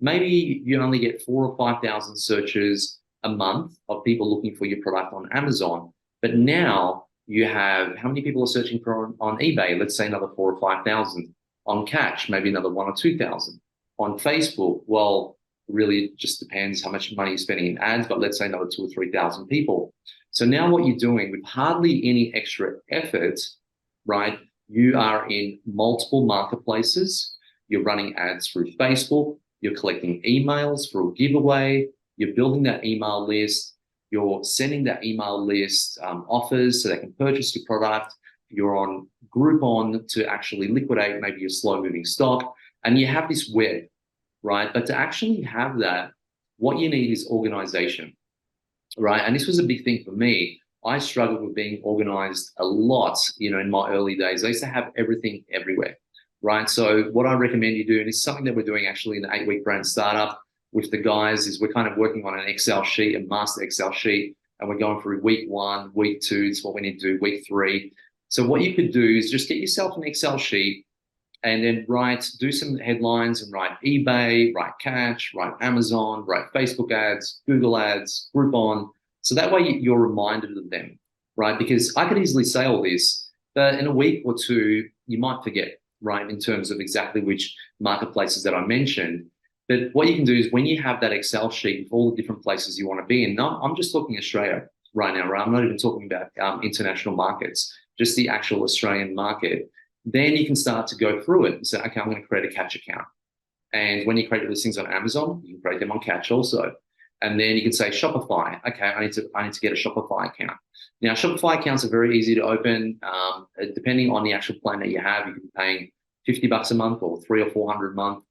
maybe you only get 4 or 5 thousand searches a month of people looking for your product on Amazon. But now you have how many people are searching for on eBay? Let's say another 4 or 5 thousand. On Catch, maybe another 1 or 2 thousand. On Facebook, well, really just depends how much money you're spending in ads, but let's say another 2 or 3 thousand people. So now what you're doing with hardly any extra effort, right? You are in multiple marketplaces. You're running ads through Facebook. You're collecting emails for a giveaway. You're building that email list. You're sending that email list offers so they can purchase your product. You're on Groupon to actually liquidate maybe your slow moving stock. And you have this web, right? But to actually have that, what you need is organization, right? And this was a big thing for me. I struggled with being organized a lot, in my early days. I used to have everything everywhere, right? So what I recommend you do, and it's something that we're doing actually in the 8-week brand startup with the guys, is we're kind of working on an Excel sheet, a master Excel sheet, and we're going through week 1, week 2, it's what we need to do, week 3. So what you could do is just get yourself an Excel sheet and then do some headlines and write eBay, write Catch, write Amazon, write Facebook ads, Google ads, Groupon. So that way you're reminded of them, right? Because I could easily say all this, but in a week or two, you might forget, right? In terms of exactly which marketplaces that I mentioned. But what you can do is when you have that Excel sheet of all the different places you want to be in, I'm just talking Australia right now, right? I'm not even talking about international markets, just the actual Australian market. Then you can start to go through it and say, okay, I'm going to create a Catch account. And when you create listings on Amazon, you can create them on Catch also. And then you can say Shopify. Okay, I need to get a Shopify account. Now, Shopify accounts are very easy to open. Depending on the actual plan that you have, you can be paying $50 a month or $300 or $400 a month.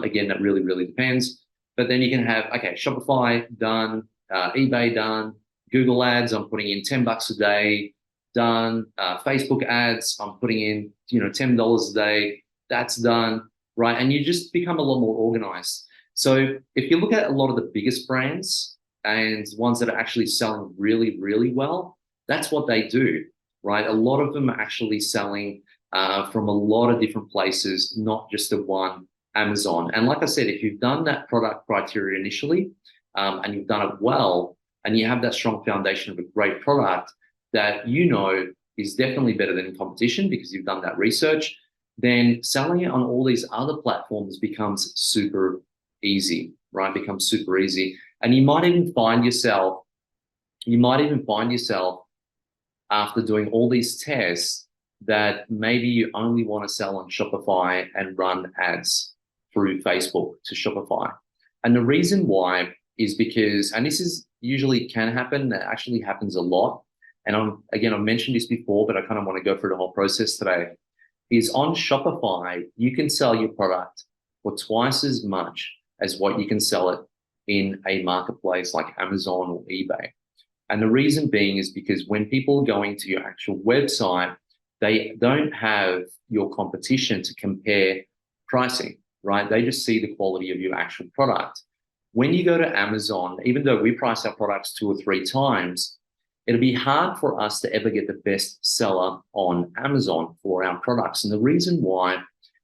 Again, that really, really depends. But then you can have, okay, Shopify done, eBay done, Google ads, I'm putting in $10 a day, done. Facebook ads, I'm putting in, $10 a day, that's done, right? And you just become a lot more organized. So if you look at a lot of the biggest brands and ones that are actually selling really, really well, that's what they do, right? A lot of them are actually selling from a lot of different places, not just the one Amazon. And like I said, if you've done that product criteria initially and you've done it well, and you have that strong foundation of a great product that is definitely better than competition because you've done that research, then selling it on all these other platforms becomes super easy, right? Becomes super easy. And you might even find yourself after doing all these tests that maybe you only want to sell on Shopify and run ads through Facebook to Shopify. And the reason why is because, and this is usually can happen, that actually happens a lot. And I've mentioned this before, but I kind of want to go through the whole process today, is on Shopify, you can sell your product for twice as much as what you can sell it in a marketplace like Amazon or eBay. And the reason being is because when people are going to your actual website, they don't have your competition to compare pricing, right? They just see the quality of your actual product. When you go to Amazon, even though we price our products 2 or 3 times, it'll be hard for us to ever get the best seller on Amazon for our products. And the reason why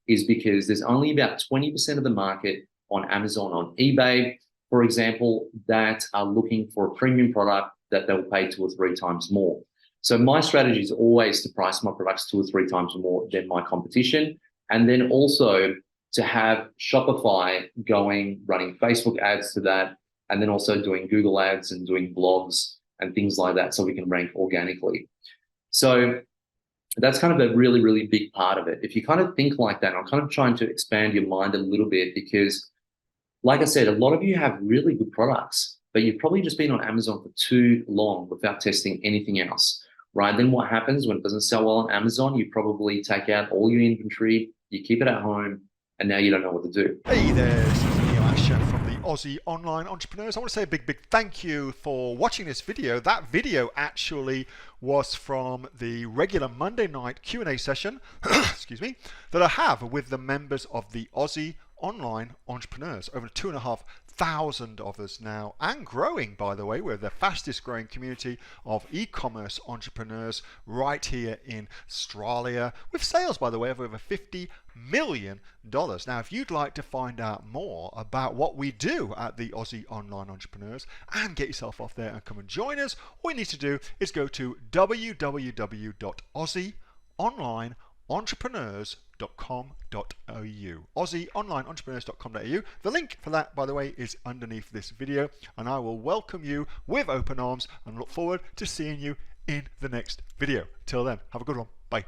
is because there's only about 20% of the market on Amazon, on eBay, for example, that are looking for a premium product that they'll pay 2 or 3 times more. So my strategy is always to price my products 2 or 3 times more than my competition. And then also to have Shopify running Facebook ads to that, and then also doing Google ads and doing blogs and things like that so we can rank organically. So that's kind of a really, really big part of it. If you kind of think like that, I'm kind of trying to expand your mind a little bit because, like I said, a lot of you have really good products, but you've probably just been on Amazon for too long without testing anything else, right? Then what happens when it doesn't sell well on Amazon? You probably take out all your inventory, you keep it at home, and now you don't know what to do. Hey there, this is Neil Asher from the Aussie Online Entrepreneurs. I want to say a big thank you for watching this video. That video actually was from the regular Monday night Q&A session, excuse me, that I have with the members of the Aussie Online Entrepreneurs. Over 1,000 of us now, and growing, by the way. We're the fastest growing community of e-commerce entrepreneurs right here in Australia, with sales, by the way, of over $50 million. Now, if you'd like to find out more about what we do at the Aussie Online Entrepreneurs and get yourself off there and come and join us, all you need to do is go to www.aussieonlineentrepreneurs.com.au. AussieOnlineEntrepreneurs.com.au. The link for that, by the way, is underneath this video, and I will welcome you with open arms and look forward to seeing you in the next video. Till then, have a good one. Bye.